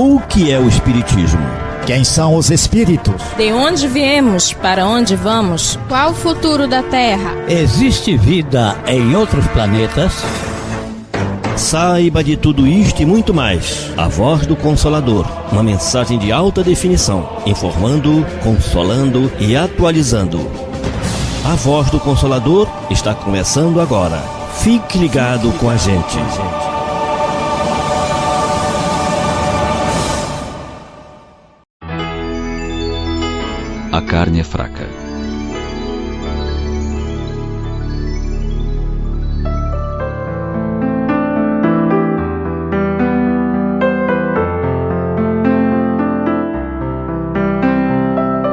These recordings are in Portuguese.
O que é o Espiritismo? Quem são os espíritos? De onde viemos? Para onde vamos? Qual o futuro da Terra? Existe vida em outros planetas? Saiba de tudo isto e muito mais. A Voz do Consolador. Uma mensagem de alta definição, informando, consolando e atualizando. A Voz do Consolador está começando agora. Fique ligado com a gente. A carne é fraca.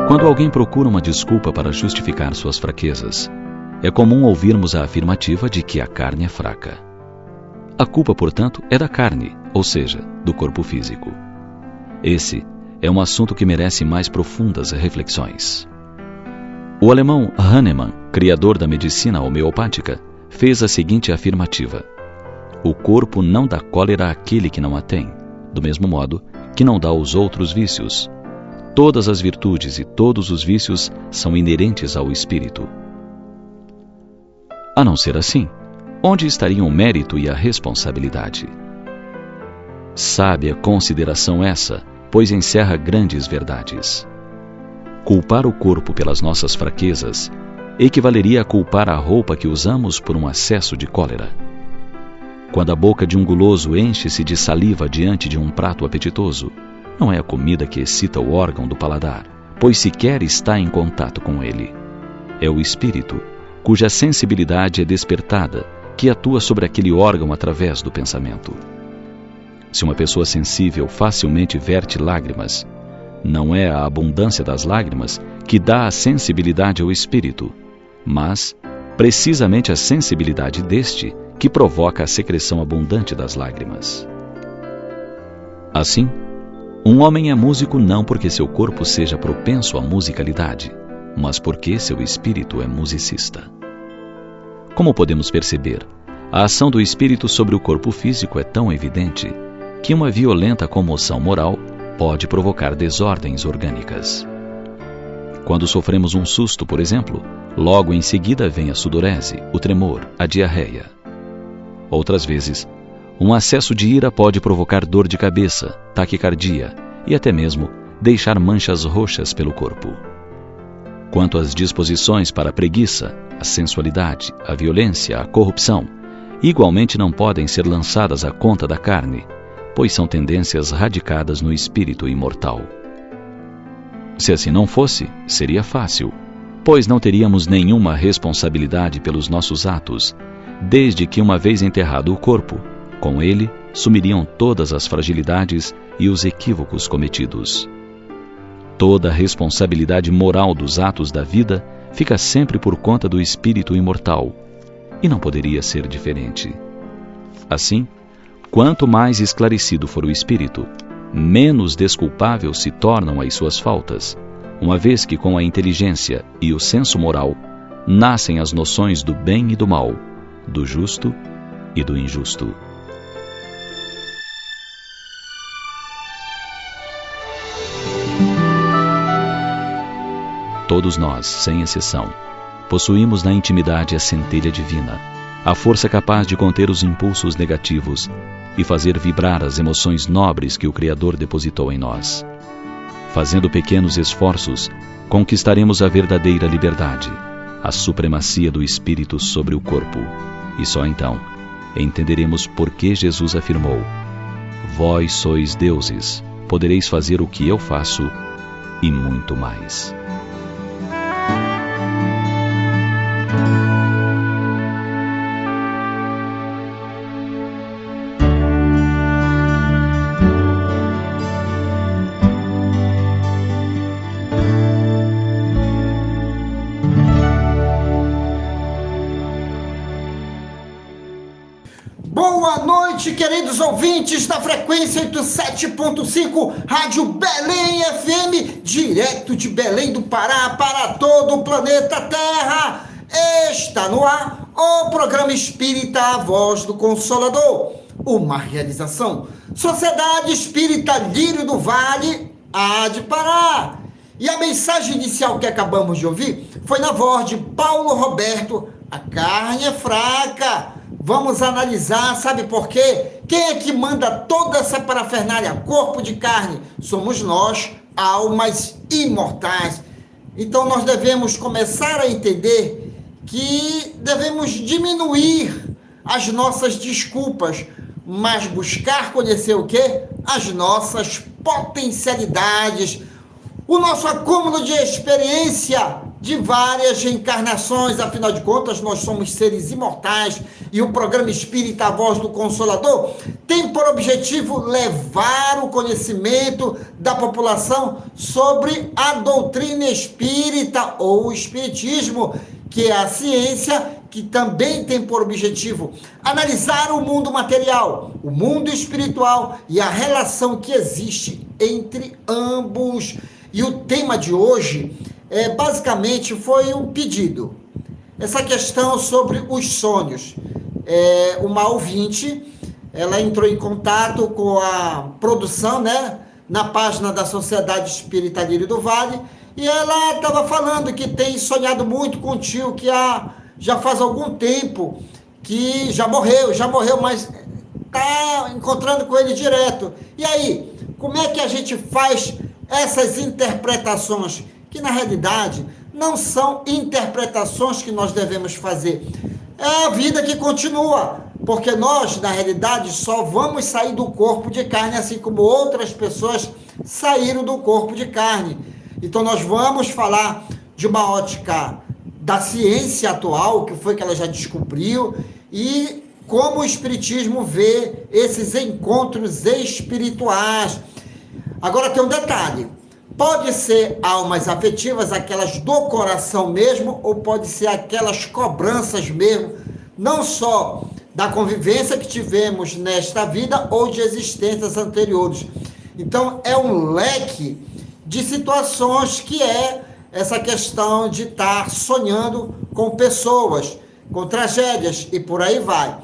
Quando alguém procura uma desculpa para justificar suas fraquezas, é comum ouvirmos a afirmativa de que a carne é fraca. A culpa, portanto, é da carne, ou seja, do corpo físico. Esse é um assunto que merece mais profundas reflexões. O alemão Hahnemann, criador da medicina homeopática, fez a seguinte afirmativa: o corpo não dá cólera àquele que não a tem, do mesmo modo que não dá aos outros vícios. Todas as virtudes e todos os vícios são inerentes ao espírito. A não ser assim, onde estariam o mérito e a responsabilidade? Sábia consideração essa, pois encerra grandes verdades. Culpar o corpo pelas nossas fraquezas equivaleria a culpar a roupa que usamos por um acesso de cólera. Quando a boca de um guloso enche-se de saliva diante de um prato apetitoso, não é a comida que excita o órgão do paladar, pois sequer está em contato com ele. É o espírito, cuja sensibilidade é despertada, que atua sobre aquele órgão através do pensamento. Se uma pessoa sensível facilmente verte lágrimas, não é a abundância das lágrimas que dá a sensibilidade ao espírito, mas precisamente a sensibilidade deste que provoca a secreção abundante das lágrimas. Assim, um homem é músico não porque seu corpo seja propenso à musicalidade, mas porque seu espírito é musicista. Como podemos perceber, a ação do espírito sobre o corpo físico é tão evidente que uma violenta comoção moral pode provocar desordens orgânicas. Quando sofremos um susto, por exemplo, logo em seguida vem a sudorese, o tremor, a diarreia. Outras vezes, um acesso de ira pode provocar dor de cabeça, taquicardia e até mesmo deixar manchas roxas pelo corpo. Quanto às disposições para a preguiça, a sensualidade, a violência, a corrupção, igualmente não podem ser lançadas à conta da carne, pois são tendências radicadas no espírito imortal. Se assim não fosse, seria fácil, pois não teríamos nenhuma responsabilidade pelos nossos atos, desde que, uma vez enterrado o corpo, com ele sumiriam todas as fragilidades e os equívocos cometidos. Toda a responsabilidade moral dos atos da vida fica sempre por conta do espírito imortal, e não poderia ser diferente. Assim, quanto mais esclarecido for o espírito, menos desculpável se tornam as suas faltas, uma vez que com a inteligência e o senso moral nascem as noções do bem e do mal, do justo e do injusto. Todos nós, sem exceção, possuímos na intimidade a centelha divina, a força capaz de conter os impulsos negativos e fazer vibrar as emoções nobres que o Criador depositou em nós. Fazendo pequenos esforços, conquistaremos a verdadeira liberdade, a supremacia do espírito sobre o corpo, e só então entenderemos por que Jesus afirmou: vós sois deuses, podereis fazer o que eu faço e muito mais. Boa noite, queridos ouvintes da frequência 87.5 Rádio Belém FM, direto de Belém do Pará para todo o planeta Terra. Está no ar o programa espírita A Voz do Consolador, uma realização Sociedade Espírita Lírio do Vale há de parar. E a mensagem inicial que acabamos de ouvir foi na voz de Paulo Roberto. A carne é fraca. Vamos analisar, sabe por quê? Quem é que manda toda essa parafernália? Corpo de carne. Somos nós, almas imortais. Então nós devemos começar a entender que devemos diminuir as nossas desculpas, mas buscar conhecer o quê? As nossas potencialidades, o nosso acúmulo de experiência de várias reencarnações. Afinal de contas, nós somos seres imortais e o programa Espírita, a Voz do Consolador, tem por objetivo levar o conhecimento da população sobre a doutrina espírita ou o espiritismo, que é a ciência que também tem por objetivo analisar o mundo material, o mundo espiritual e a relação que existe entre ambos. E o tema de hoje, basicamente, foi um pedido. Essa questão sobre os sonhos. Uma ouvinte, ela entrou em contato com a produção, né, na página da Sociedade Espírita Lírio do Vale, e ela estava falando que tem sonhado muito com o tio, que já faz algum tempo, que já morreu, mas está encontrando com ele direto. E aí, como é que a gente faz essas interpretações, que na realidade não são interpretações que nós devemos fazer? É a vida que continua, porque nós, na realidade, só vamos sair do corpo de carne, assim como outras pessoas saíram do corpo de carne. Então nós vamos falar de uma ótica da ciência atual, que foi que ela já descobriu, e como o Espiritismo vê esses encontros espirituais. Agora tem um detalhe, pode ser almas afetivas, aquelas do coração mesmo, ou pode ser aquelas cobranças mesmo, não só da convivência que tivemos nesta vida ou de existências anteriores. Então é um leque de situações que é essa questão de estar sonhando com pessoas, com tragédias e por aí vai.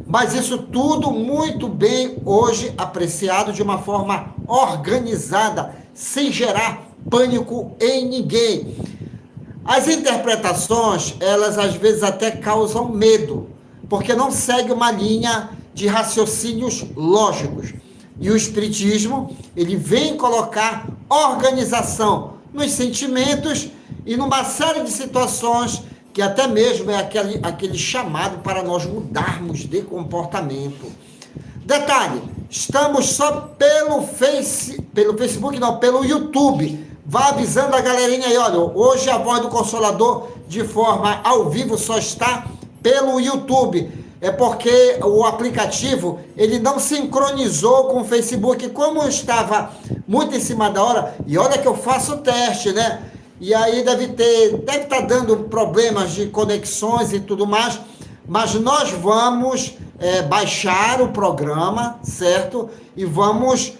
Mas isso tudo muito bem hoje apreciado de uma forma organizada, sem gerar pânico em ninguém. As interpretações, elas às vezes até causam medo, porque não segue uma linha de raciocínios lógicos. E o Espiritismo, ele vem colocar organização nos sentimentos e numa série de situações que até mesmo é aquele chamado para nós mudarmos de comportamento. Detalhe, estamos só pelo Facebook, não, pelo YouTube. Vá avisando a galerinha aí, olha, hoje a Voz do Consolador, de forma ao vivo, só está pelo YouTube. É porque o aplicativo, ele não sincronizou com o Facebook, como eu estava muito em cima da hora, e olha que eu faço o teste, né? E aí deve estar dando problemas de conexões e tudo mais, mas nós vamos baixar o programa, certo? E vamos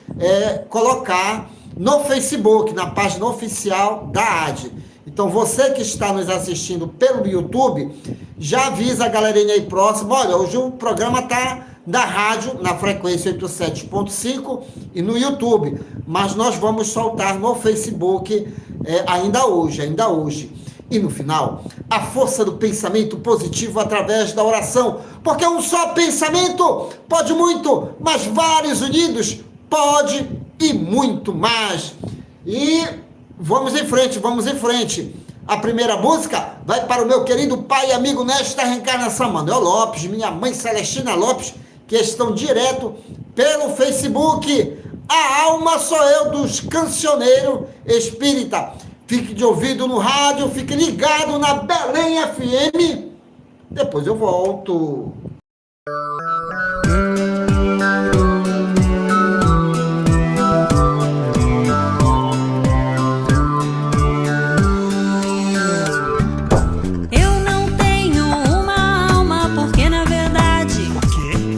colocar no Facebook, na página oficial da AD. Então você que está nos assistindo pelo YouTube, já avisa a galerinha aí próxima, olha, hoje o programa está na rádio, na frequência 87.5 e no YouTube, mas nós vamos soltar no Facebook ainda hoje. E no final, a força do pensamento positivo através da oração, porque um só pensamento pode muito, mas vários unidos pode e muito mais. E vamos em frente. A primeira música vai para o meu querido pai e amigo nesta reencarnação, Manuel Lopes, minha mãe Celestina Lopes, que estão direto pelo Facebook. A alma sou eu, dos Cancioneiro Espírita. Fique de ouvido no rádio, fique ligado na Belém FM. Depois eu volto.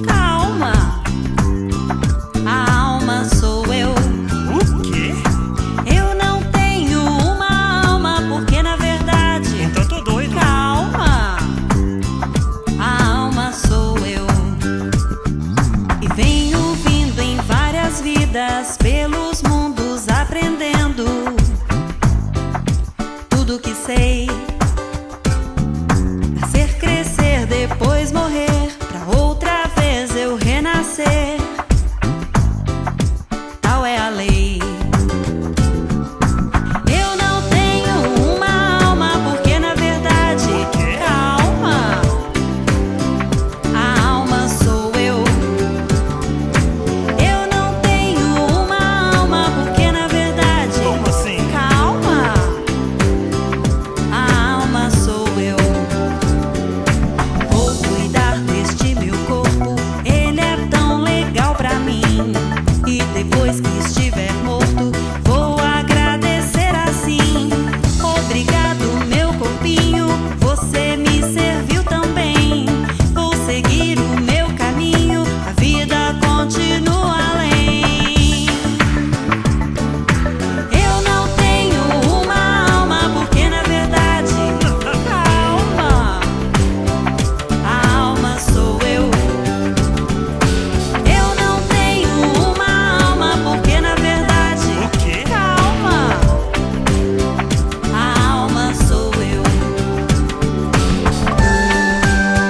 Calma, ser. Tal é a lei. Eu não tenho uma alma, porque na verdade, calma, a alma sou eu. Eu não tenho uma alma, porque na verdade, como assim? Calma, a alma sou eu. Vou cuidar deste meu corpo, ele é tão legal pra mim. E depois que estiver morto, vou agradecer assim. Obrigado, meu corpinho, você me serviu tão bem. Vou seguir o meu caminho, a vida continua além. Eu não tenho uma alma, porque na verdade, calma, a alma sou eu. Eu não tenho uma alma, porque na verdade, calma, a alma sou eu. Eu não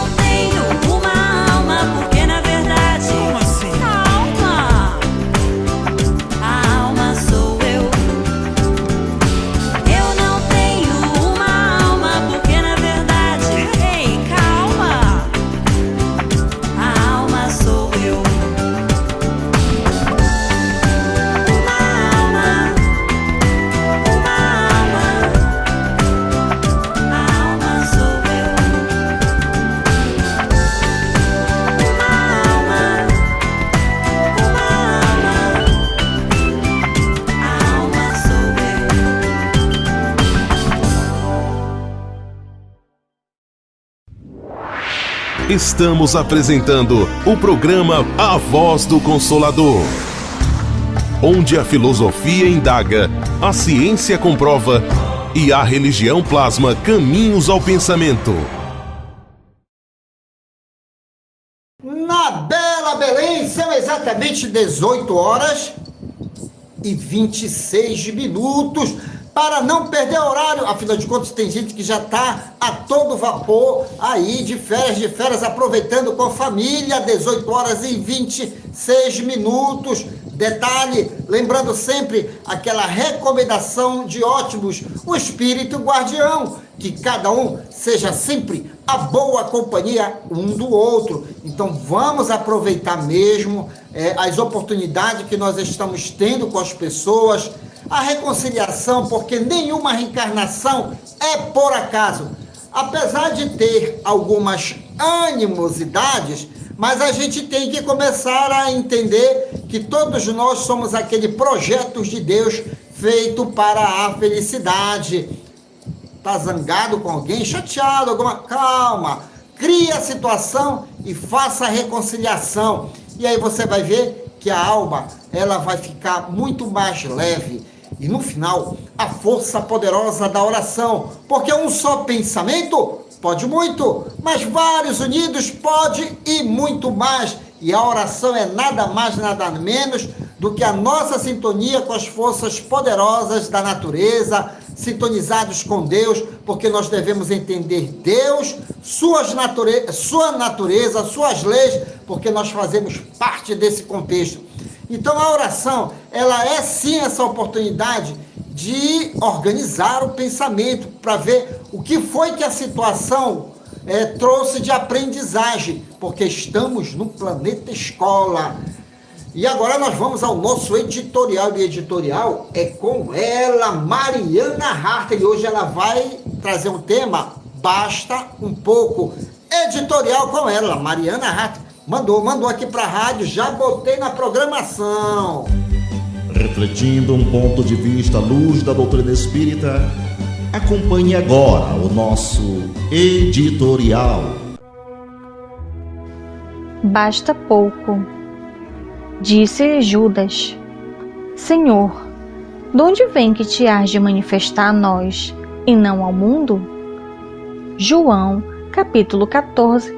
tenho uma alma, porque na verdade, calma, a alma sou eu. Eu não tenho uma alma, porque na verdade, ei, calma, a alma sou eu. Uma alma, a alma sou eu. A alma sou eu. Estamos apresentando o programa A Voz do Consolador, onde a filosofia indaga, a ciência comprova e a religião plasma caminhos ao pensamento. Na bela Belém, são exatamente 18 horas e 26 minutos. Para não perder horário, afinal de contas tem gente que já está a todo vapor aí de férias, aproveitando com a família, 18 horas e 26 minutos. Detalhe, lembrando sempre aquela recomendação de Ótimos, o espírito guardião, que cada um seja sempre a boa companhia um do outro. Então vamos aproveitar mesmo as oportunidades que nós estamos tendo com as pessoas, a reconciliação, porque nenhuma reencarnação é por acaso. Apesar de ter algumas animosidades, mas a gente tem que começar a entender que todos nós somos aquele projeto de Deus feito para a felicidade. Tá zangado com alguém, chateado, calma, cria a situação e faça a reconciliação. E aí você vai ver que a alma, ela vai ficar muito mais leve. E no final, a força poderosa da oração, porque um só pensamento pode muito, mas vários unidos pode e muito mais. E a oração é nada mais, nada menos do que a nossa sintonia com as forças poderosas da natureza, sintonizados com Deus, porque nós devemos entender Deus, sua natureza, suas leis, porque nós fazemos parte desse contexto. Então a oração, ela é sim essa oportunidade de organizar o pensamento, para ver o que foi que a situação trouxe de aprendizagem, porque estamos no planeta escola. E agora nós vamos ao nosso editorial, e editorial é com ela, Mariana Hartley. Hoje ela vai trazer um tema, basta um pouco. Editorial com ela, Mariana Hartley. Mandou aqui para a rádio, já botei na programação. Refletindo um ponto de vista à luz da doutrina espírita, acompanhe agora o nosso editorial. Basta pouco. Disse Judas: Senhor, de onde vem que te hás de manifestar a nós e não ao mundo? João, capítulo 14,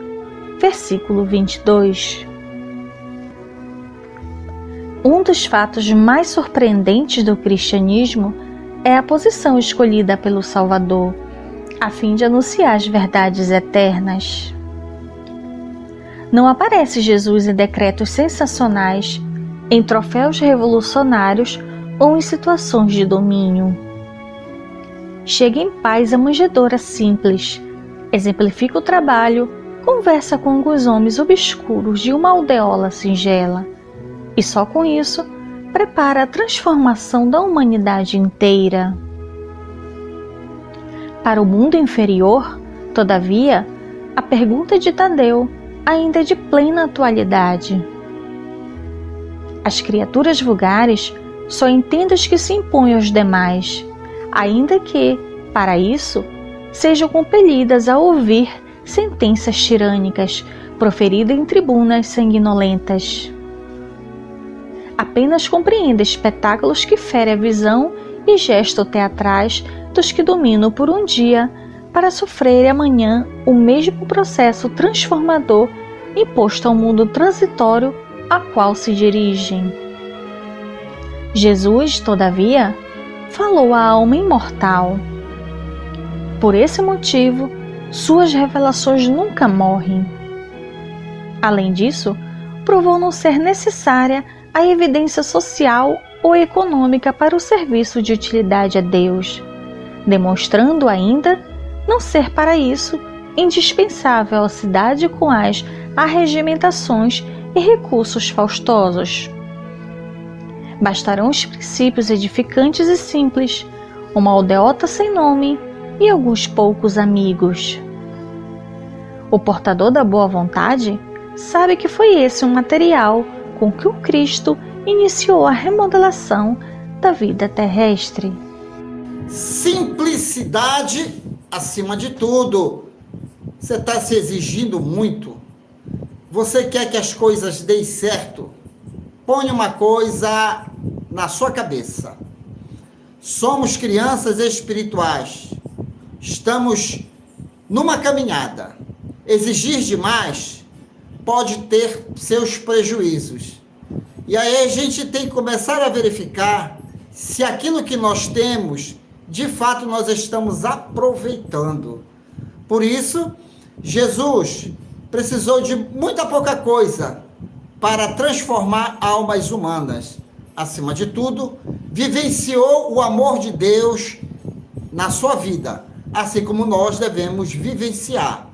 versículo 22. Um dos fatos mais surpreendentes do cristianismo é a posição escolhida pelo Salvador, a fim de anunciar as verdades eternas. Não aparece Jesus em decretos sensacionais, em troféus revolucionários ou em situações de domínio. Chega em paz à manjedoura simples, exemplifica o trabalho, conversa com alguns homens obscuros de uma aldeola singela, e só com isso prepara a transformação da humanidade inteira. Para o mundo inferior, todavia, a pergunta de Tadeu ainda é de plena atualidade. As criaturas vulgares só entendem os que se impõem aos demais, ainda que, para isso, sejam compelidas a ouvir sentenças tirânicas proferidas em tribunas sanguinolentas. Apenas compreende espetáculos que ferem a visão e gestos teatrais dos que dominam por um dia para sofrer amanhã o mesmo processo transformador imposto ao mundo transitório a qual se dirigem. Jesus, todavia, falou à alma imortal. Por esse motivo, suas revelações nunca morrem. Além disso, provou não ser necessária a evidência social ou econômica para o serviço de utilidade a Deus, demonstrando ainda não ser para isso indispensável a cidade com as arregimentações e recursos faustosos. Bastarão os princípios edificantes e simples, uma aldeota sem nome e alguns poucos amigos. O portador da boa vontade sabe que foi esse um material com que o Cristo iniciou a remodelação da vida terrestre. Simplicidade acima de tudo. Você está se exigindo muito. Você quer que as coisas deem certo? Põe uma coisa na sua cabeça. Somos crianças espirituais. Estamos numa caminhada. Exigir demais pode ter seus prejuízos. E aí a gente tem que começar a verificar se aquilo que nós temos, de fato, nós estamos aproveitando. Por isso, Jesus precisou de muita pouca coisa para transformar almas humanas. Acima de tudo, vivenciou o amor de Deus na sua vida, assim como nós devemos vivenciar.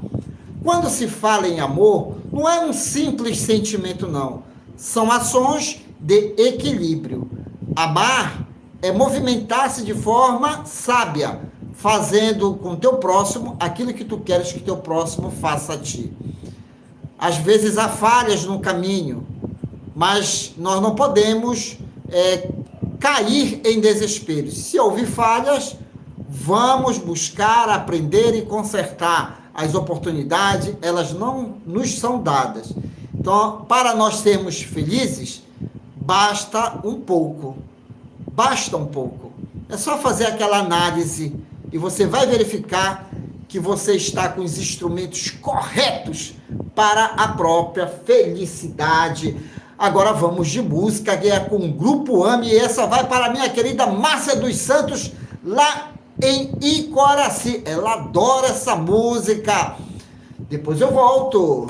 Quando se fala em amor, não é um simples sentimento, não. São ações de equilíbrio. Amar é movimentar-se de forma sábia, fazendo com teu próximo aquilo que tu queres que teu próximo faça a ti. Às vezes há falhas no caminho, mas nós não podemos cair em desespero. Se houver falhas, vamos buscar, aprender e consertar. As oportunidades, elas não nos são dadas. Então, para nós sermos felizes, basta um pouco. Basta um pouco. É só fazer aquela análise e você vai verificar que você está com os instrumentos corretos para a própria felicidade. Agora vamos de música, que é com o Grupo AME, e essa vai para a minha querida Márcia dos Santos, lá em Icoraci. Ela adora essa música. Depois eu volto.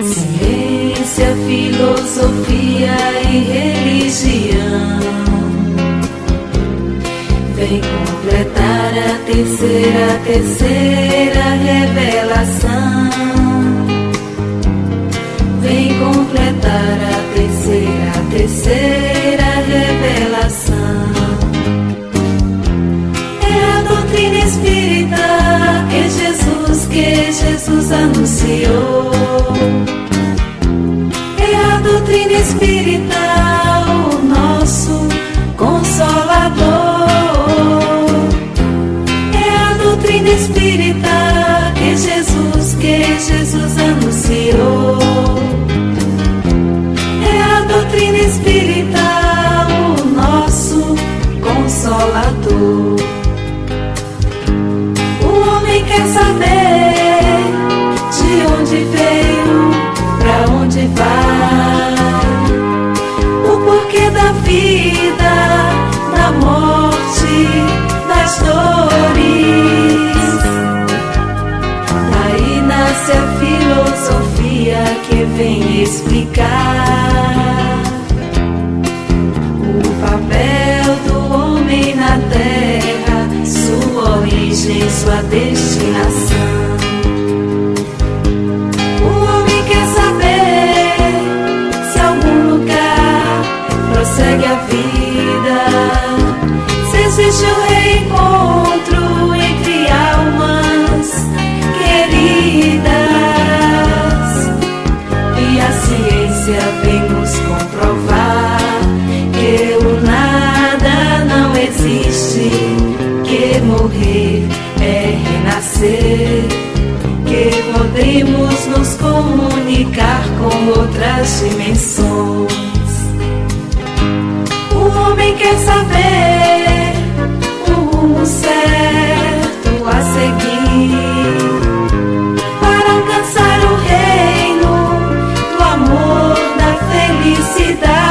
Ciência, filosofia e religião vem completar a terceira revelação. Vem completar a terceira revelação. É a doutrina espírita que Jesus anunciou. É a doutrina espírita, o nosso Consolador. É a doutrina doutrina espírita que Jesus anunciou. É a doutrina espírita o nosso Consolador. O homem quer saber de onde veio, pra onde vai, o porquê da vida, da morte, das dores. Daí nasce a filosofia que vem explicar o papel do homem na terra, sua origem, sua destinação. O homem quer saber se algum lugar prossegue a vida, se existe um reencontro entre almas queridas. E a ciência vem nos comprovar que o nada não existe, que morrer é renascer, que podemos nos comunicar com outras dimensões. O homem quer saber o rumo certo a seguir para alcançar o reino do amor, da felicidade,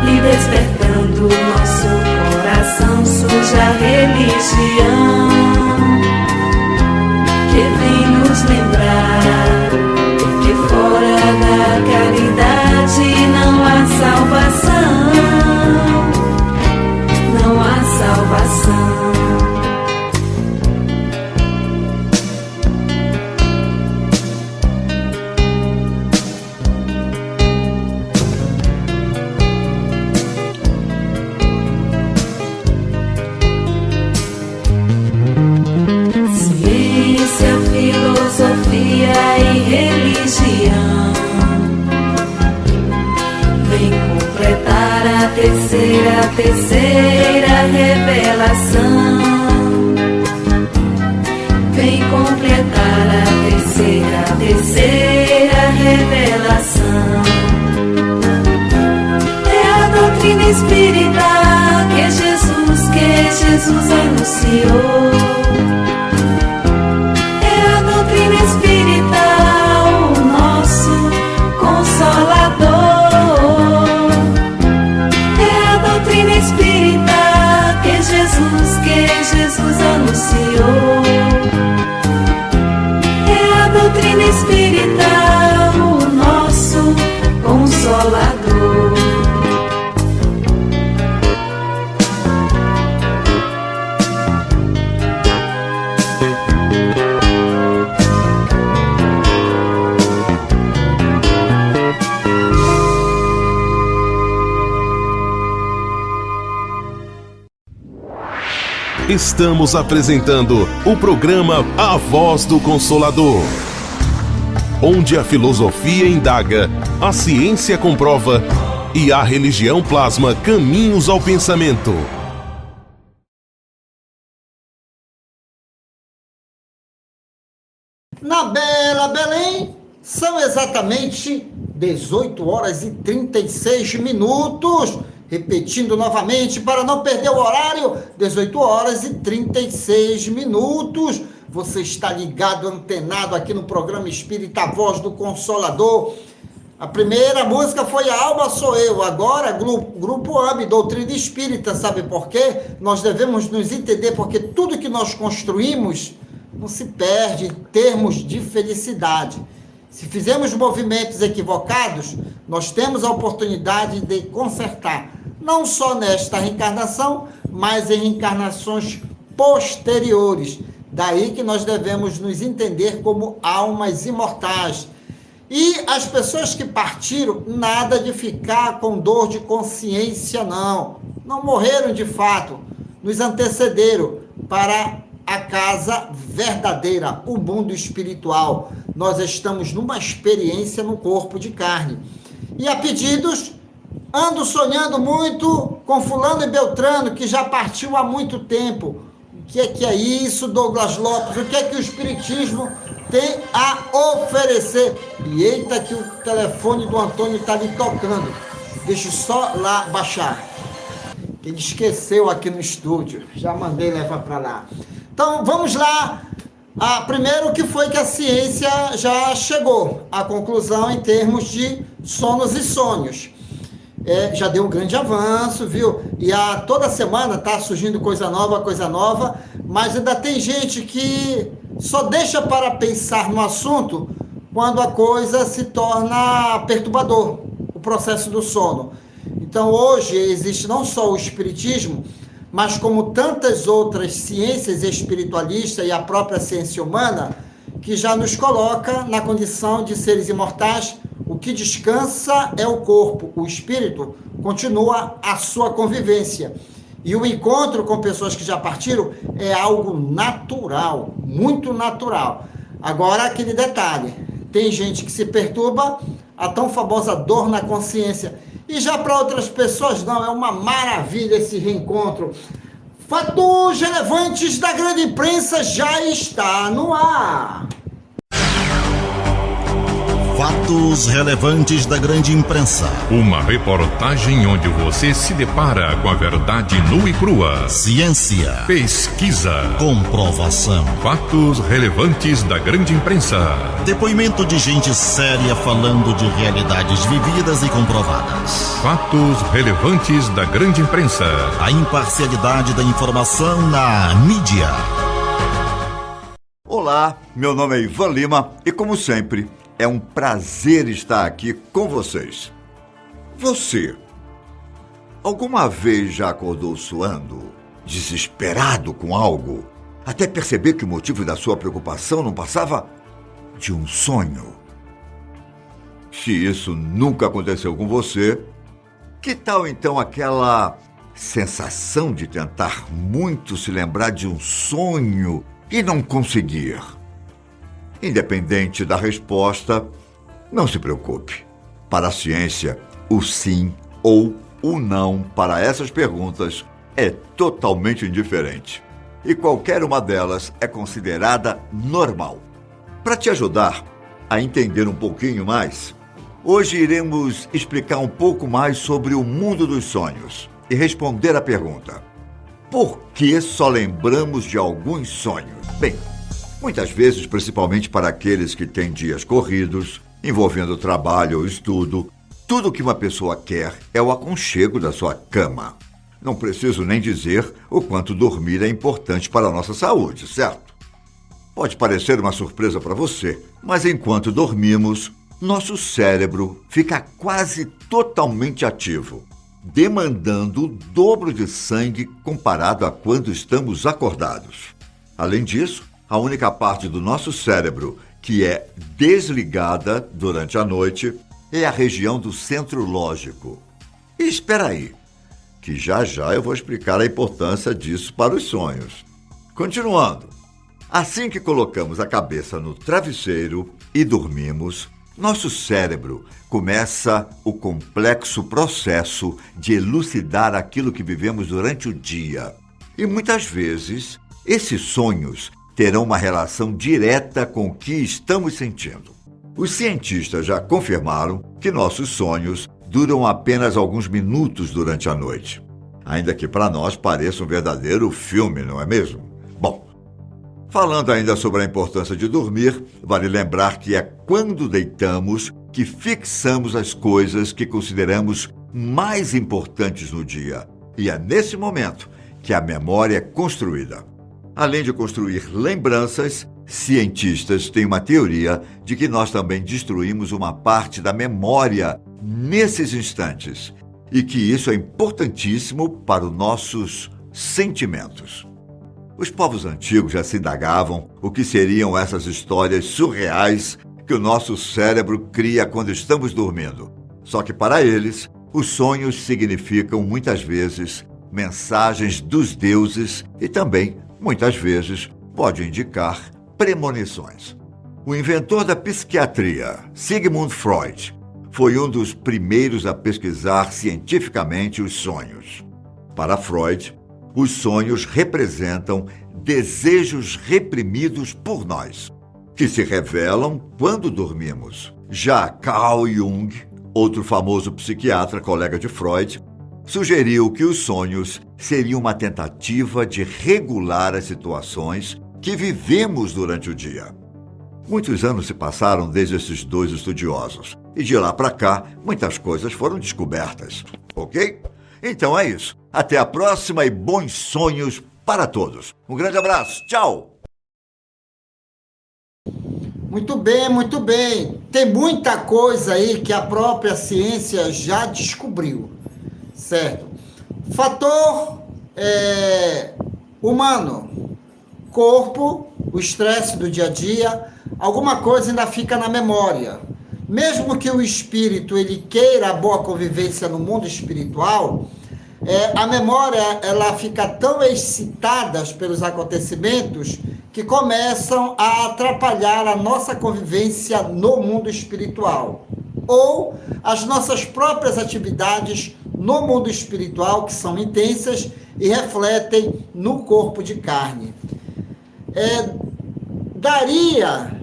e despertando nosso coração surge a religião que vem nos lembrar que fora da caridade não há salvação, não há salvação. Ciência, filosofia e religião vem completar a terceira revelação. Vem completar a terceira revelação. É a doutrina espírita que Jesus anunciou. É a doutrina espírita o nosso Consolador. É a doutrina espírita que Jesus anunciou. É a doutrina espírita o nosso Consolador. Estamos apresentando o programa A Voz do Consolador, onde a filosofia indaga, a ciência comprova e a religião plasma caminhos ao pensamento. Na bela Belém, são exatamente 18 horas e 36 minutos. Repetindo novamente, para não perder o horário, 18 horas e 36 minutos. Você está ligado, antenado aqui no programa Espírita, a Voz do Consolador. A primeira música foi A Alma Sou Eu. Agora, Grupo AME, Doutrina Espírita. Sabe por quê? Nós devemos nos entender, porque tudo que nós construímos não se perde em termos de felicidade. Se fizermos movimentos equivocados, nós temos a oportunidade de consertar, não só nesta reencarnação, mas em reencarnações posteriores. Daí que nós devemos nos entender como almas imortais. E as pessoas que partiram, nada de ficar com dor de consciência, não. Não morreram de fato, nos antecederam para a casa verdadeira, o mundo espiritual. Nós estamos numa experiência no corpo de carne. E a pedidos Ando sonhando muito com fulano e Beltrano, que já partiu há muito tempo. O que é isso, Douglas Lopes? O que é que o Espiritismo tem a oferecer? E eita que o telefone do Antônio está ali tocando. Deixa eu só lá baixar. Ele esqueceu aqui no estúdio. Já mandei levar para lá. Então, vamos lá. Primeiro, o que foi que a ciência já chegou à conclusão em termos de sonos e sonhos. Já deu um grande avanço, viu? E toda semana está surgindo coisa nova, mas ainda tem gente que só deixa para pensar no assunto quando a coisa se torna perturbador, o processo do sono. Então, hoje existe não só o espiritismo, mas como tantas outras ciências espiritualistas e a própria ciência humana, que já nos coloca na condição de seres imortais. O que descansa é o corpo, o espírito continua a sua convivência. E o encontro com pessoas que já partiram é algo natural, muito natural. Agora, aquele detalhe, tem gente que se perturba, a tão famosa dor na consciência. E já para outras pessoas, não, é uma maravilha esse reencontro. Fatos relevantes da grande imprensa já está no ar. Fatos relevantes da grande imprensa. Uma reportagem onde você se depara com a verdade nua e crua. Ciência. Pesquisa. Comprovação. Fatos relevantes da grande imprensa. Depoimento de gente séria falando de realidades vividas e comprovadas. Fatos relevantes da grande imprensa. A imparcialidade da informação na mídia. Olá, meu nome é Ivan Lima e, como sempre, é um prazer estar aqui com vocês. Você, alguma vez já acordou suando, desesperado com algo, até perceber que o motivo da sua preocupação não passava de um sonho? Se isso nunca aconteceu com você, que tal então aquela sensação de tentar muito se lembrar de um sonho e não conseguir? Independente da resposta, não se preocupe. Para a ciência, o sim ou o não para essas perguntas é totalmente indiferente. E qualquer uma delas é considerada normal. Para te ajudar a entender um pouquinho mais, hoje iremos explicar um pouco mais sobre o mundo dos sonhos e responder a pergunta: por que só lembramos de alguns sonhos? Bem, muitas vezes, principalmente para aqueles que têm dias corridos, envolvendo trabalho ou estudo, tudo o que uma pessoa quer é o aconchego da sua cama. Não preciso nem dizer o quanto dormir é importante para a nossa saúde, certo? Pode parecer uma surpresa para você, mas enquanto dormimos, nosso cérebro fica quase totalmente ativo, demandando o dobro de sangue comparado a quando estamos acordados. Além disso, a única parte do nosso cérebro que é desligada durante a noite é a região do centro lógico. E espera aí, que já eu vou explicar a importância disso para os sonhos. Continuando, assim que colocamos a cabeça no travesseiro e dormimos, nosso cérebro começa o complexo processo de elucidar aquilo que vivemos durante o dia. E muitas vezes, esses sonhos terão uma relação direta com o que estamos sentindo. Os cientistas já confirmaram que nossos sonhos duram apenas alguns minutos durante a noite, ainda que para nós pareça um verdadeiro filme, não é mesmo? Bom, falando ainda sobre a importância de dormir, vale lembrar que é quando deitamos que fixamos as coisas que consideramos mais importantes no dia, e é nesse momento que a memória é construída. Além de construir lembranças, cientistas têm uma teoria de que nós também destruímos uma parte da memória nesses instantes e que isso é importantíssimo para os nossos sentimentos. Os povos antigos já se indagavam o que seriam essas histórias surreais que o nosso cérebro cria quando estamos dormindo. Só que para eles, os sonhos significam muitas vezes mensagens dos deuses e também muitas vezes, pode indicar premonições. O inventor da psiquiatria, Sigmund Freud, foi um dos primeiros a pesquisar cientificamente os sonhos. Para Freud, os sonhos representam desejos reprimidos por nós, que se revelam quando dormimos. Já Carl Jung, outro famoso psiquiatra colega de Freud, sugeriu que os sonhos seriam uma tentativa de regular as situações que vivemos durante o dia. Muitos anos se passaram desde esses dois estudiosos, e de lá para cá, muitas coisas foram descobertas. Ok? Então é isso. Até a próxima e bons sonhos para todos. Um grande abraço. Tchau! Muito bem, muito bem. Tem muita coisa aí que a própria ciência já descobriu, certo? Fator humano, corpo, o estresse do dia a dia, alguma coisa ainda fica na memória. Mesmo que o espírito ele queira a boa convivência no mundo espiritual, a memória ela fica tão excitada pelos acontecimentos que começam a atrapalhar a nossa convivência no mundo espiritual. Ou as nossas próprias atividades no mundo espiritual, que são intensas e refletem no corpo de carne. Daria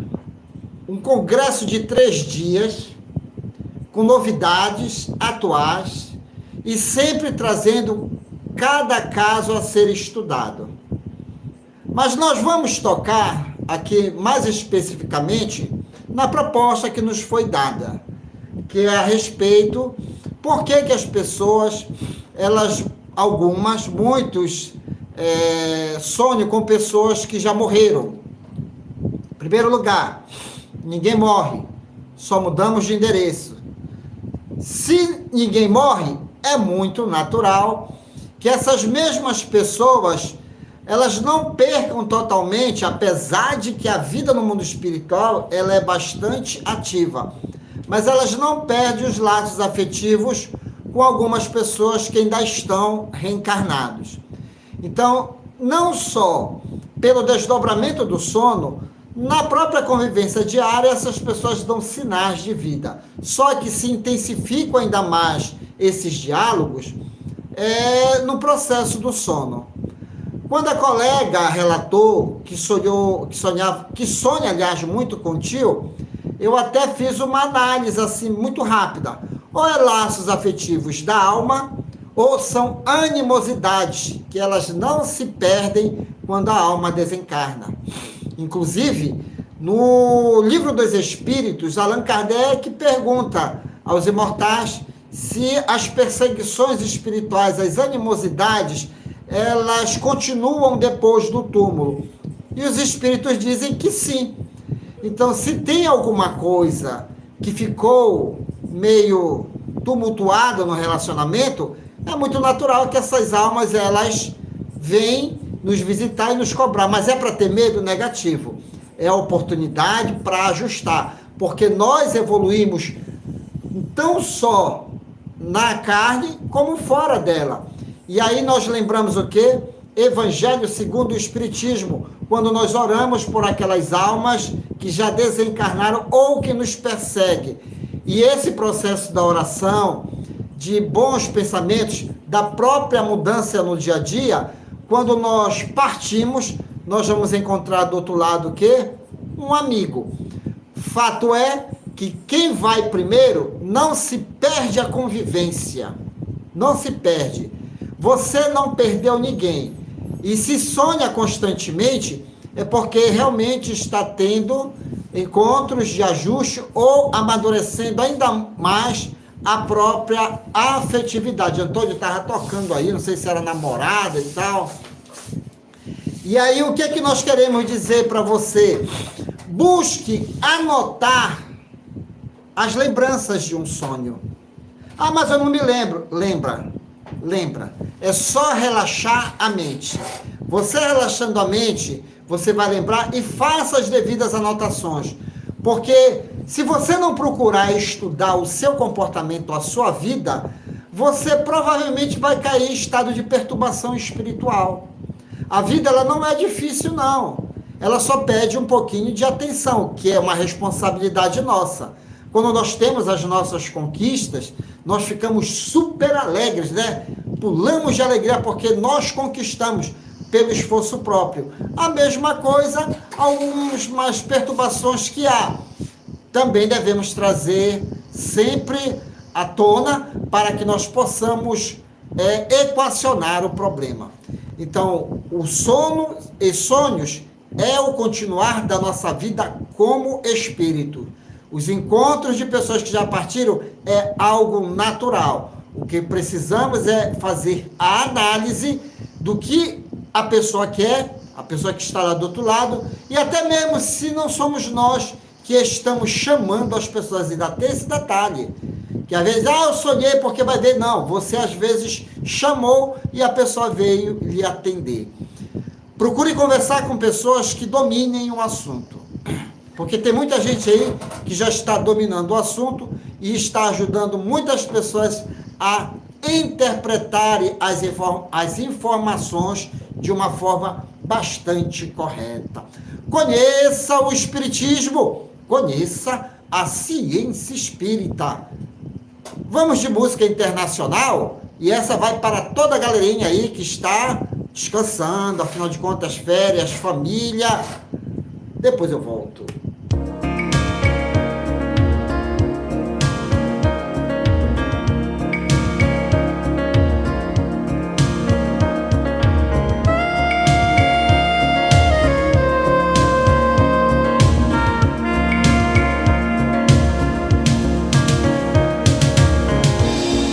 um congresso de 3 dias, com novidades atuais, e sempre trazendo cada caso a ser estudado. Mas nós vamos tocar aqui mais especificamente na proposta que nos foi dada, que é a respeito por que as pessoas, muitos sonham com pessoas que já morreram. Em primeiro lugar, ninguém morre, só mudamos de endereço. Se ninguém morre, é muito natural que essas mesmas pessoas, elas não percam totalmente, apesar de que a vida no mundo espiritual, ela é bastante ativa, mas elas não perdem os laços afetivos com algumas pessoas que ainda estão reencarnados. Então, não só pelo desdobramento do sono, na própria convivência diária, essas pessoas dão sinais de vida. Só que se intensificam ainda mais esses diálogos no processo do sono. Quando a colega relatou que sonha, aliás, muito com o tio, eu até fiz uma análise assim muito rápida. Ou é laços afetivos da alma, ou são animosidades, que elas não se perdem quando a alma desencarna. Inclusive, no Livro dos Espíritos, Allan Kardec pergunta aos imortais se as perseguições espirituais, as animosidades, elas continuam depois do túmulo. E os espíritos dizem que sim. Então, se tem alguma coisa que ficou meio tumultuada no relacionamento, é muito natural que essas almas, elas vêm nos visitar e nos cobrar. Mas é para ter medo? Negativo. É a oportunidade para ajustar. Porque nós evoluímos não só na carne, como fora dela. E aí nós lembramos o quê? Evangelho segundo o Espiritismo, quando nós oramos por aquelas almas que já desencarnaram ou que nos perseguem. E esse processo da oração, de bons pensamentos, da própria mudança no dia a dia, quando nós partimos, nós vamos encontrar do outro lado o quê? Um amigo. Fato é que quem vai primeiro não se perde a convivência. Não se perde. Você não perdeu ninguém. E se sonha constantemente, é porque realmente está tendo encontros de ajuste ou amadurecendo ainda mais a própria afetividade. Antônio estava tocando aí, não sei se era namorada e tal. E aí, o que é que nós queremos dizer para você? Busque anotar as lembranças de um sonho. Ah, mas eu não me lembro. Lembra. É só relaxar a mente. Você relaxando a mente, você vai lembrar e faça as devidas anotações. Porque se você não procurar estudar o seu comportamento, a sua vida, você provavelmente vai cair em estado de perturbação espiritual. A vida, ela não é difícil, não. Ela só pede um pouquinho de atenção, que é uma responsabilidade nossa. quando nós temos as nossas conquistas, nós ficamos super alegres, né? Pulamos de alegria porque nós conquistamos pelo esforço próprio. A mesma coisa, algumas perturbações que há. Também devemos trazer sempre à tona para que nós possamos equacionar o problema. Então, o sono e sonhos é o continuar da nossa vida como espírito. Os encontros de pessoas que já partiram é algo natural. O que precisamos é fazer a análise do que a pessoa quer, a pessoa que está lá do outro lado, e até mesmo se não somos nós que estamos chamando as pessoas. Ainda tem esse detalhe, que às vezes, eu sonhei porque vai ver. Não, você às vezes chamou e a pessoa veio lhe atender. Procure conversar com pessoas que dominem o assunto, porque tem muita gente aí que já está dominando o assunto e está ajudando muitas pessoas a interpretarem as informações de uma forma bastante correta. Conheça o Espiritismo, conheça a ciência espírita. Vamos de música internacional, e essa vai para toda a galerinha aí que está descansando, afinal de contas, férias, família. Depois eu volto.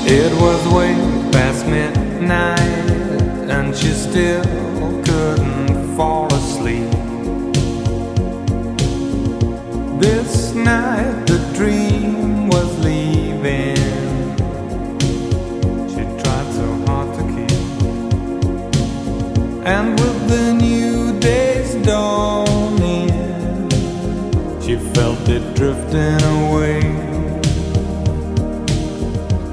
It was way past midnight and she still couldn't fall asleep. This night the dream was leaving. She tried so hard to keep. And with the new day's dawning, she felt it drifting away.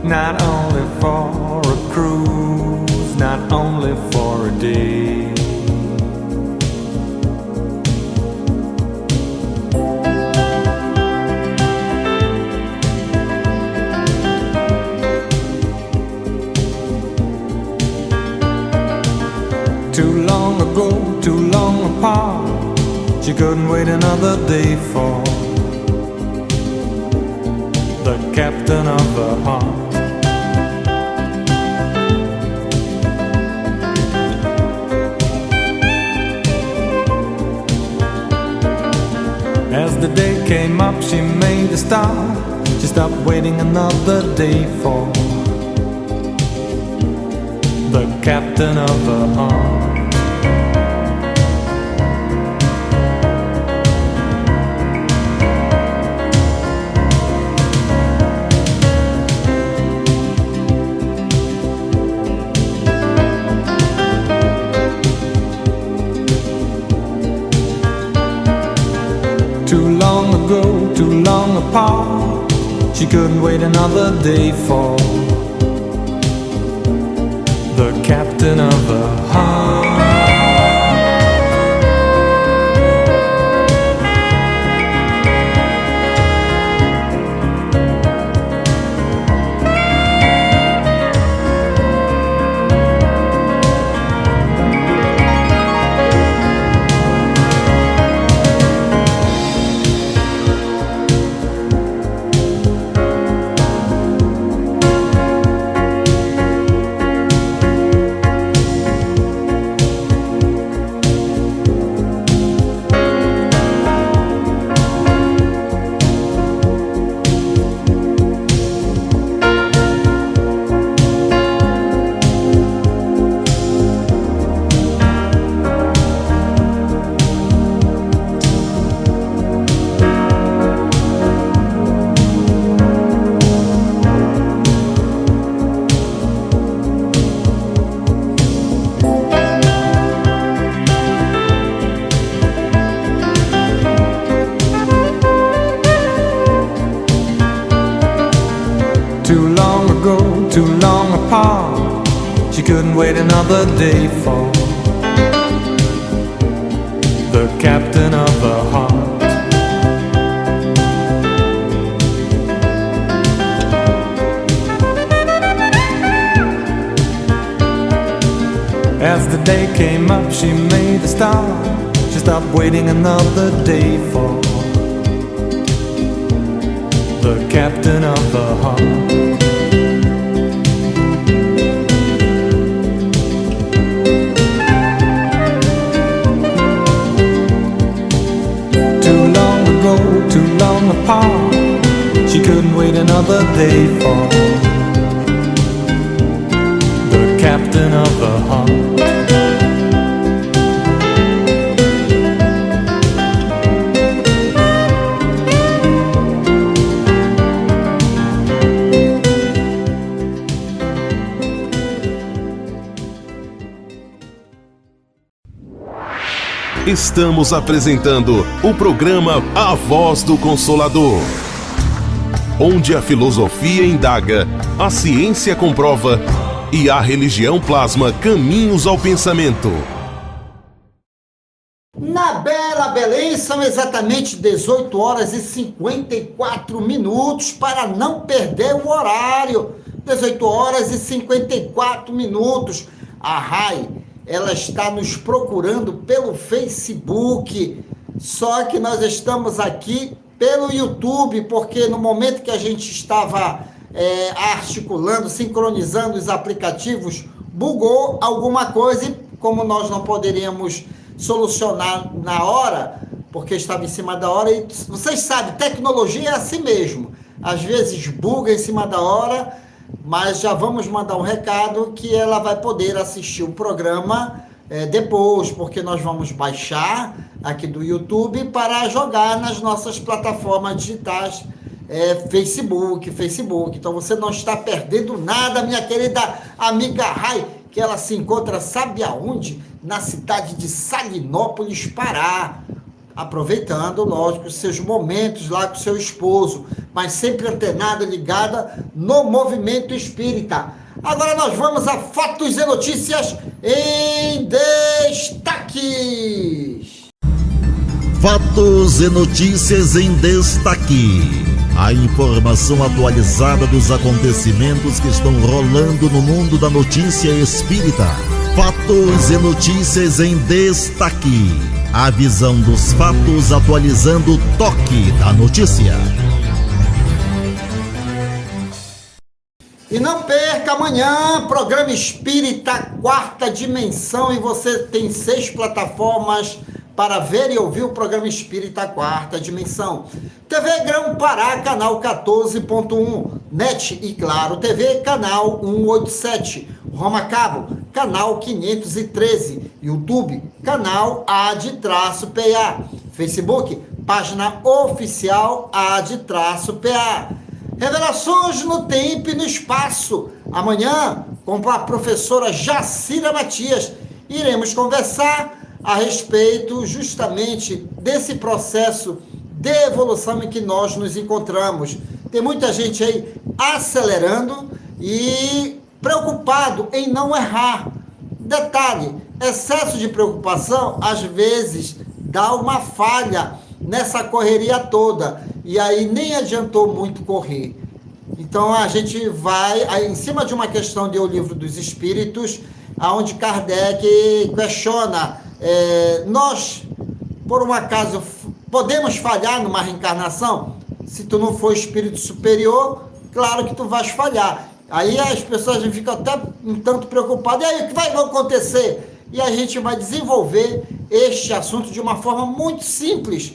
Not only for a cruise, not only for a day. Too long ago, too long apart, she couldn't wait another day for the captain of her heart. As the day came up, she made a start. She stopped waiting another day for the captain of her heart. Too long apart, she couldn't wait another day for the captain of her heart. Too long apart, she couldn't wait another day for the captain of her heart. As the day came up, she made a start. She stopped waiting another day for the captain of the heart. Too long apart, she couldn't wait another day for the captain of the heart. Estamos apresentando o programa A Voz do Consolador, onde a filosofia indaga, a ciência comprova e a religião plasma caminhos ao pensamento. Na Bela Belém são exatamente 18 horas e 54 minutos, para não perder o horário. 18 horas e 54 minutos. A Rai, ela está nos procurando pelo Facebook, só que nós estamos aqui pelo YouTube, porque no momento que a gente estava articulando, sincronizando os aplicativos, bugou alguma coisa e como nós não poderíamos solucionar na hora, porque estava em cima da hora, e vocês sabem, tecnologia é assim mesmo, às vezes buga em cima da hora, mas já vamos mandar um recado que ela vai poder assistir o programa depois, porque nós vamos baixar aqui do YouTube para jogar nas nossas plataformas digitais, Facebook. Então você não está perdendo nada, minha querida amiga Rai, que ela se encontra, sabe aonde? Na cidade de Salinópolis, Pará. Aproveitando, lógico, seus momentos lá com seu esposo, mas sempre antenada, ligada no movimento espírita. Agora nós vamos a fatos e notícias em destaques. Fatos e notícias em destaque. A informação atualizada dos acontecimentos que estão rolando no mundo da notícia espírita. Fatos e notícias em destaque. A visão dos fatos atualizando o toque da notícia. E não perca amanhã, programa Espírita Quarta Dimensão, e você tem 6 plataformas para ver e ouvir o programa Espírita Quarta Dimensão. TV Grão Pará, canal 14.1, NET e Claro TV, canal 187, Roma Cabo, canal 513, YouTube, canal AD-PA, Facebook, página oficial AD-PA. Revelações no tempo e no espaço. Amanhã, com a professora Jacira Matias, iremos conversar a respeito justamente desse processo de evolução em que nós nos encontramos. Tem muita gente aí acelerando e preocupado em não errar. Detalhe, excesso de preocupação às vezes dá uma falha nessa correria toda, e aí nem adiantou muito correr. Então a gente vai aí, em cima de uma questão de O Livro dos Espíritos, onde Kardec questiona, nós, por um acaso, podemos falhar numa reencarnação? Se tu não for espírito superior, claro que tu vais falhar. Aí as pessoas ficam até um tanto preocupadas. E aí, o que vai acontecer? E a gente vai desenvolver este assunto de uma forma muito simples,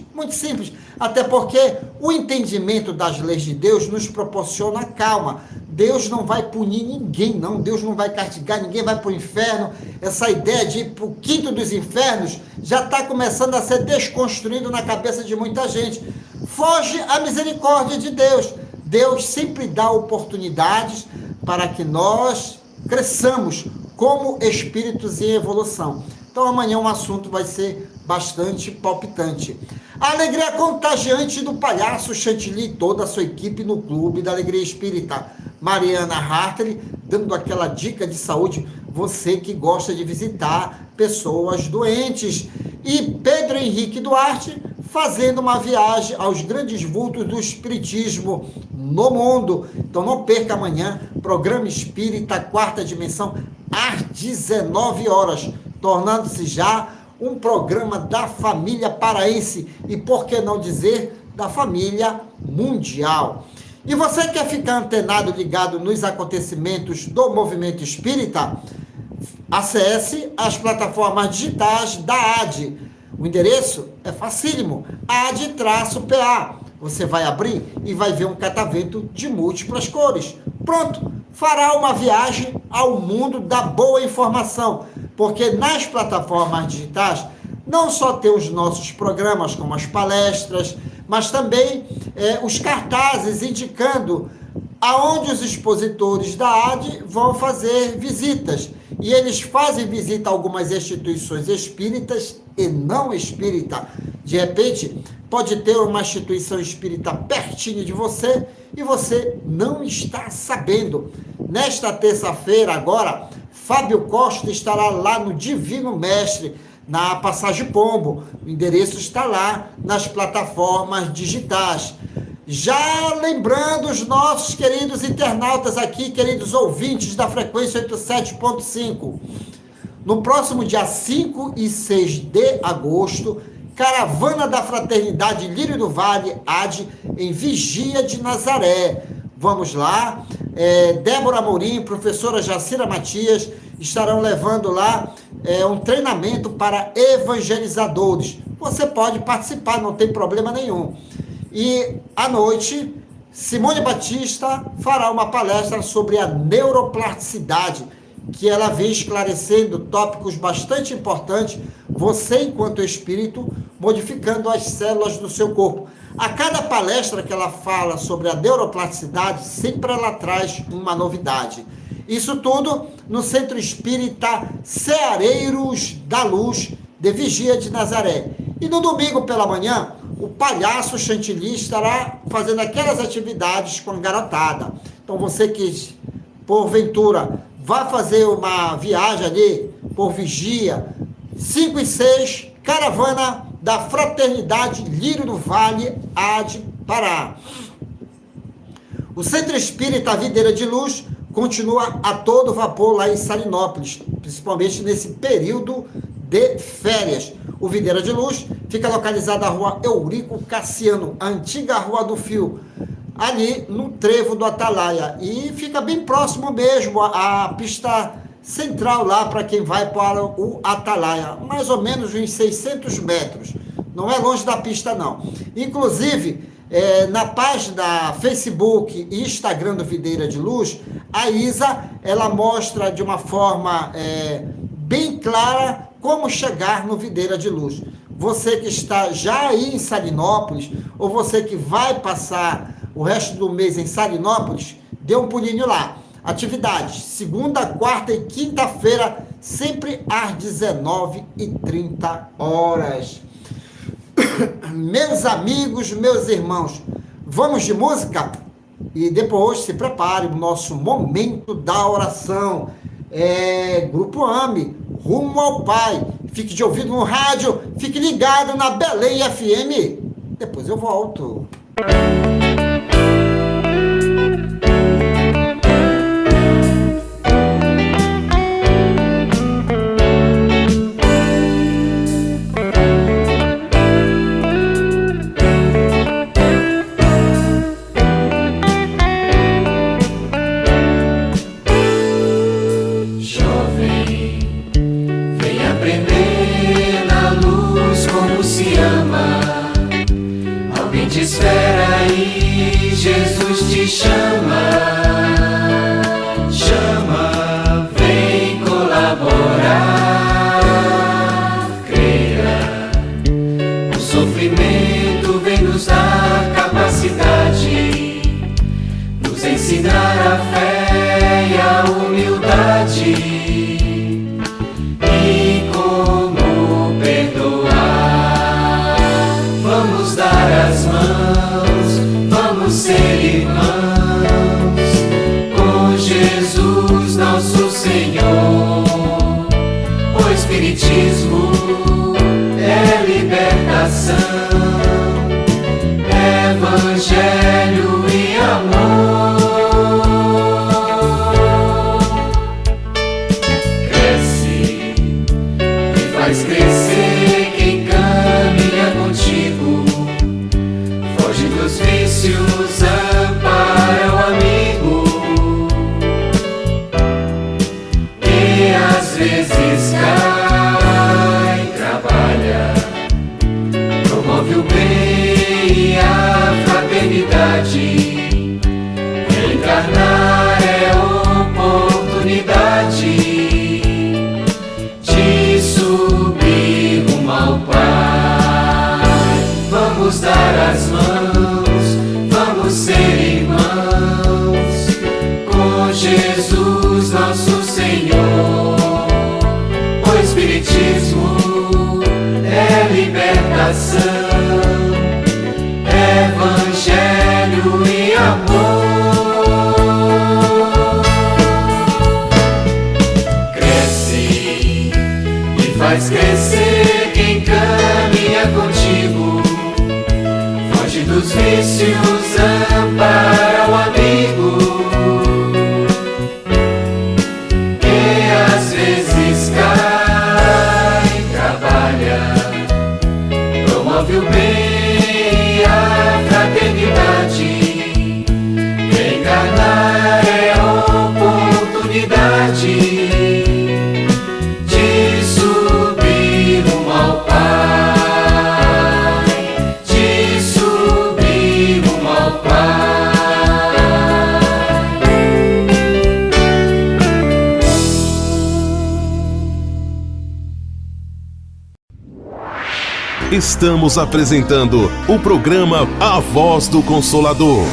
até porque o entendimento das leis de Deus nos proporciona calma. Deus não vai punir ninguém, não. Deus não vai castigar, ninguém vai para o inferno. Essa ideia de ir para o quinto dos infernos já está começando a ser desconstruído na cabeça de muita gente. Foge à misericórdia de Deus. Deus sempre dá oportunidades para que nós cresçamos como espíritos em evolução. Então amanhã um assunto vai ser bastante palpitante. A alegria contagiante do palhaço Chantilly e toda a sua equipe no Clube da Alegria Espírita. Mariana Hartley dando aquela dica de saúde, você que gosta de visitar pessoas doentes. E Pedro Henrique Duarte fazendo uma viagem aos grandes vultos do espiritismo no mundo. Então não perca amanhã, Programa Espírita Quarta Dimensão, às 19 horas, tornando-se já um programa da família paraense e, por que não dizer, da família mundial. E você quer ficar antenado, ligado nos acontecimentos do movimento espírita? Acesse as plataformas digitais da AD. O endereço é facílimo, AD-PA. Você vai abrir e vai ver um catavento de múltiplas cores. Pronto, fará uma viagem ao mundo da boa informação, porque nas plataformas digitais não só tem os nossos programas, como as palestras, mas também os cartazes indicando aonde os expositores da AD vão fazer visitas. E eles fazem visita a algumas instituições espíritas e não espírita. De repente, pode ter uma instituição espírita pertinho de você e você não está sabendo. Nesta terça-feira, agora, Fábio Costa estará lá no Divino Mestre, na Passagem Pombo. O endereço está lá nas plataformas digitais. Já lembrando os nossos queridos internautas aqui, queridos ouvintes da frequência 87.5, no próximo dia 5 e 6 de agosto, Caravana da Fraternidade Lírio do Vale, AD, em Vigia de Nazaré. Vamos lá, Débora Amorim, professora Jacira Matias, estarão levando lá um treinamento para evangelizadores. Você pode participar, não tem problema nenhum. E à noite, Simone Batista fará uma palestra sobre a neuroplasticidade, que ela vem esclarecendo tópicos bastante importantes, você enquanto espírito, modificando as células do seu corpo. A cada palestra que ela fala sobre a neuroplasticidade, sempre ela traz uma novidade. Isso tudo no Centro Espírita Ceareiros da Luz, de Vigia de Nazaré. E no domingo pela manhã, o Palhaço Chantilly estará fazendo aquelas atividades com a garotada. Então você que, porventura, vai fazer uma viagem ali por Vigia, 5 e 6, Caravana da Fraternidade Lírio do Vale, AD Pará. O Centro Espírita Videira de Luz continua a todo vapor lá em Salinópolis, principalmente nesse período de férias. O Videira de Luz fica localizado na rua Eurico Cassiano, a antiga Rua do Fio, ali no trevo do Atalaia. E fica bem próximo mesmo à pista central lá para quem vai para o Atalaia, mais ou menos uns 600 metros. Não é longe da pista, não. Inclusive, na página Facebook e Instagram do Videira de Luz, a Isa, ela mostra de uma forma bem clara como chegar no Videira de Luz. Você que está já aí em Salinópolis, ou você que vai passar o resto do mês em Salinópolis, dê um pulinho lá. Atividades, segunda, quarta e quinta-feira, sempre às 19h30. Meus amigos, meus irmãos, vamos de música? E depois se prepare o nosso momento da oração. Grupo AME, Rumo ao Pai. Fique de ouvido no rádio, fique ligado na Belém FM. Depois eu volto. Espera aí, Jesus te chama, vem colaborar. Creia, o sofrimento vem nos dar capacidade, nos ensinar a fé e a humildade, e como perdoar. Vamos dar as mãos, vamos ser irmãos, com Jesus nosso Senhor. O Espiritismo é libertação, Evangelho e amor. Vamos dar as mãos, vamos ser irmãos com Jesus nosso Senhor. O Espiritismo é libertação, Evangelho e amor. Cresce e faz crescer quem caminha contigo. Foge dos vícios, ampara o amigo. Quem às vezes cai, trabalha, promove o bem e a fraternidade. Encarnar é oportunidade de subir rumo ao Pai, de subir rumo ao Pai. Estamos apresentando o programa A Voz do Consolador,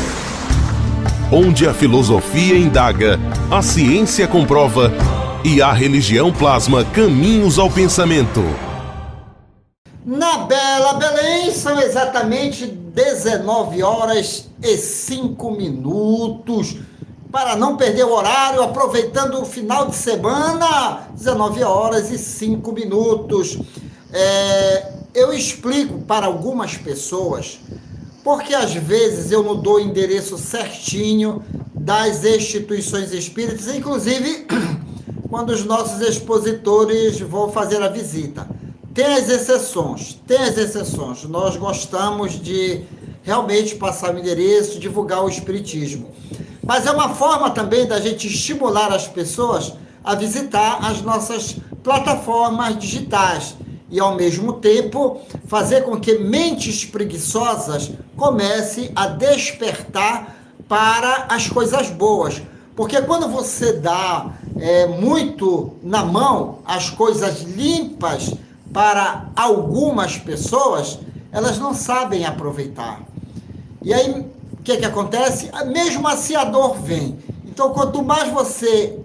onde a filosofia indaga, a ciência comprova e a religião plasma caminhos ao pensamento. Na Bela Belém são exatamente 19h05. Para não perder o horário, aproveitando o final de semana, 19h05. Eu explico para algumas pessoas porque às vezes eu não dou o endereço certinho das instituições espíritas, inclusive quando os nossos expositores vão fazer a visita. Tem as exceções. Nós gostamos de realmente passar o endereço, divulgar o espiritismo. Mas é uma forma também da gente estimular as pessoas a visitar as nossas plataformas digitais e, ao mesmo tempo, fazer com que mentes preguiçosas comecem a despertar para as coisas boas. Porque quando você dá muito na mão as coisas limpas para algumas pessoas, elas não sabem aproveitar. E aí, o que acontece? Mesmo assim a dor vem. Então, quanto mais você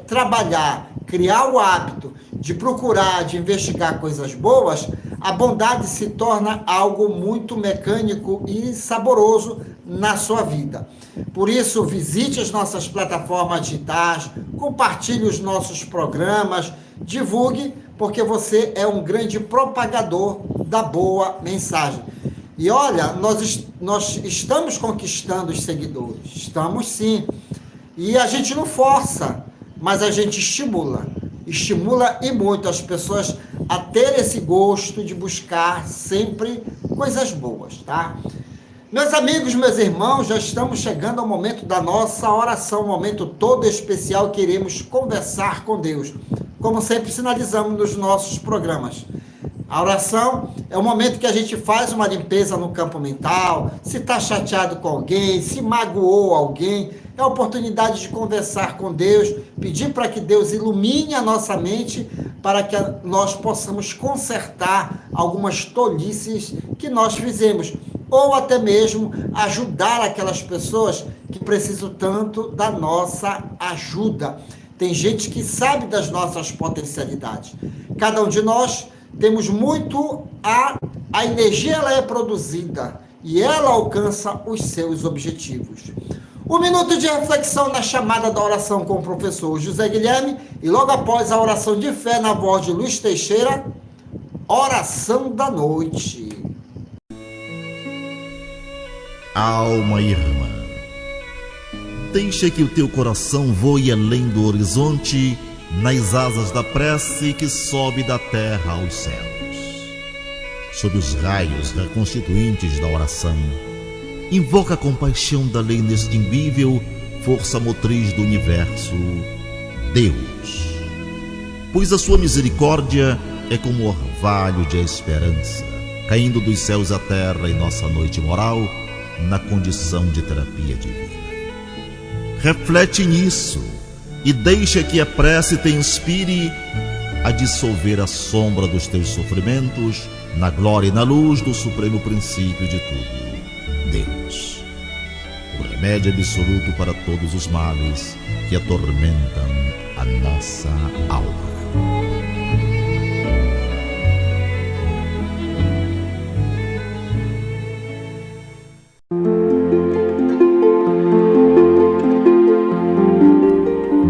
trabalhar, criar o hábito de procurar, de investigar coisas boas, a bondade se torna algo muito mecânico e saboroso na sua vida. Por isso, visite as nossas plataformas digitais, compartilhe os nossos programas, divulgue, porque você é um grande propagador da boa mensagem. E olha, nós estamos conquistando os seguidores, estamos sim. E a gente não força, mas a gente estimula e muito as pessoas a ter esse gosto de buscar sempre coisas boas, tá? Meus amigos, meus irmãos, já estamos chegando ao momento da nossa oração, um momento todo especial que iremos conversar com Deus, como sempre sinalizamos nos nossos programas. A oração é o momento que a gente faz uma limpeza no campo mental, se está chateado com alguém, se magoou alguém, é a oportunidade de conversar com Deus, pedir para que Deus ilumine a nossa mente para que nós possamos consertar algumas tolices que nós fizemos, ou até mesmo ajudar aquelas pessoas que precisam tanto da nossa ajuda. Tem gente que sabe das nossas potencialidades. Cada um de nós temos muito, a energia ela é produzida e ela alcança os seus objetivos. Um minuto de reflexão na chamada da oração com o professor José Guilherme e logo após a oração de fé na voz de Luiz Teixeira, oração da noite. Alma irmã, deixa que o teu coração voe além do horizonte nas asas da prece que sobe da terra aos céus. Sob os raios reconstituintes da oração, invoca a compaixão da lei inextinguível, força motriz do universo, Deus. Pois a sua misericórdia é como orvalho de esperança, caindo dos céus à terra em nossa noite moral, na condição de terapia divina. Reflete nisso e deixa que a prece te inspire a dissolver a sombra dos teus sofrimentos na glória e na luz do supremo princípio de tudo, Deus, o remédio absoluto para todos os males que atormentam a nossa alma.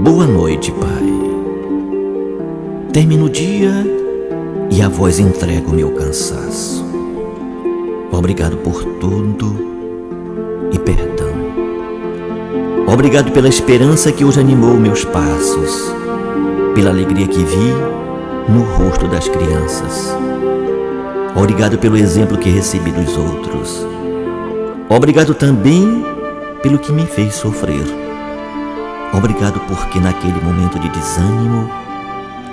Boa noite, Pai. Termino o dia e a voz entrega o meu cansaço. Obrigado por tudo e perdão. Obrigado pela esperança que hoje animou meus passos, pela alegria que vi no rosto das crianças. Obrigado pelo exemplo que recebi dos outros. Obrigado também pelo que me fez sofrer. Obrigado porque naquele momento de desânimo,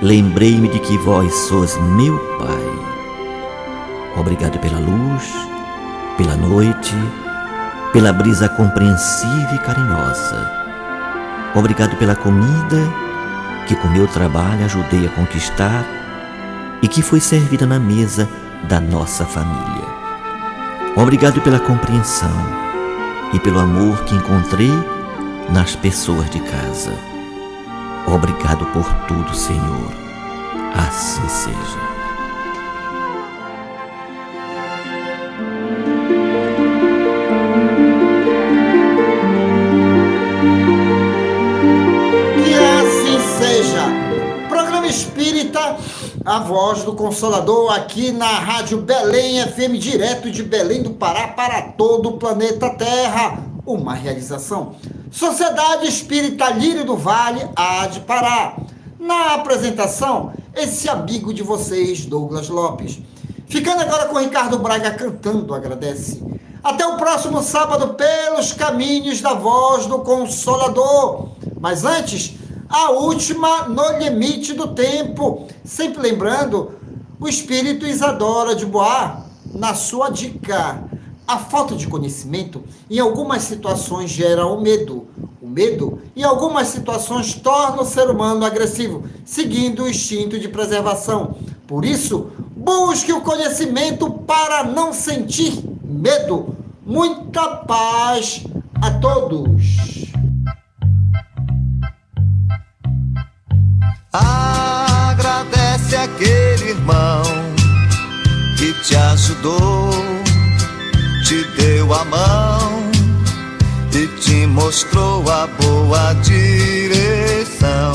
lembrei-me de que vós sois meu Pai. Obrigado pela luz, pela noite, pela brisa compreensiva e carinhosa. Obrigado pela comida que com meu trabalho ajudei a conquistar e que foi servida na mesa da nossa família. Obrigado pela compreensão e pelo amor que encontrei nas pessoas de casa. Obrigado por tudo, Senhor. Assim seja. Que assim seja. Programa Espírita, a voz do Consolador, aqui na Rádio Belém FM, direto de Belém do Pará para todo o planeta Terra. Uma realização Sociedade Espírita Lírio do Vale, AD Pará. Na apresentação, esse amigo de vocês, Douglas Lopes. Ficando agora com Ricardo Braga cantando Agradece. Até o próximo sábado pelos caminhos da voz do Consolador. Mas antes, a última no limite do tempo. Sempre lembrando, o Espírito Isadora de Bois, na sua dica. A falta de conhecimento, em algumas situações, gera o medo. O medo, em algumas situações, torna o ser humano agressivo, seguindo o instinto de preservação. Por isso, busque o conhecimento para não sentir medo. Muita paz a todos. Agradece aquele irmão que te ajudou, te deu a mão e te mostrou a boa direção.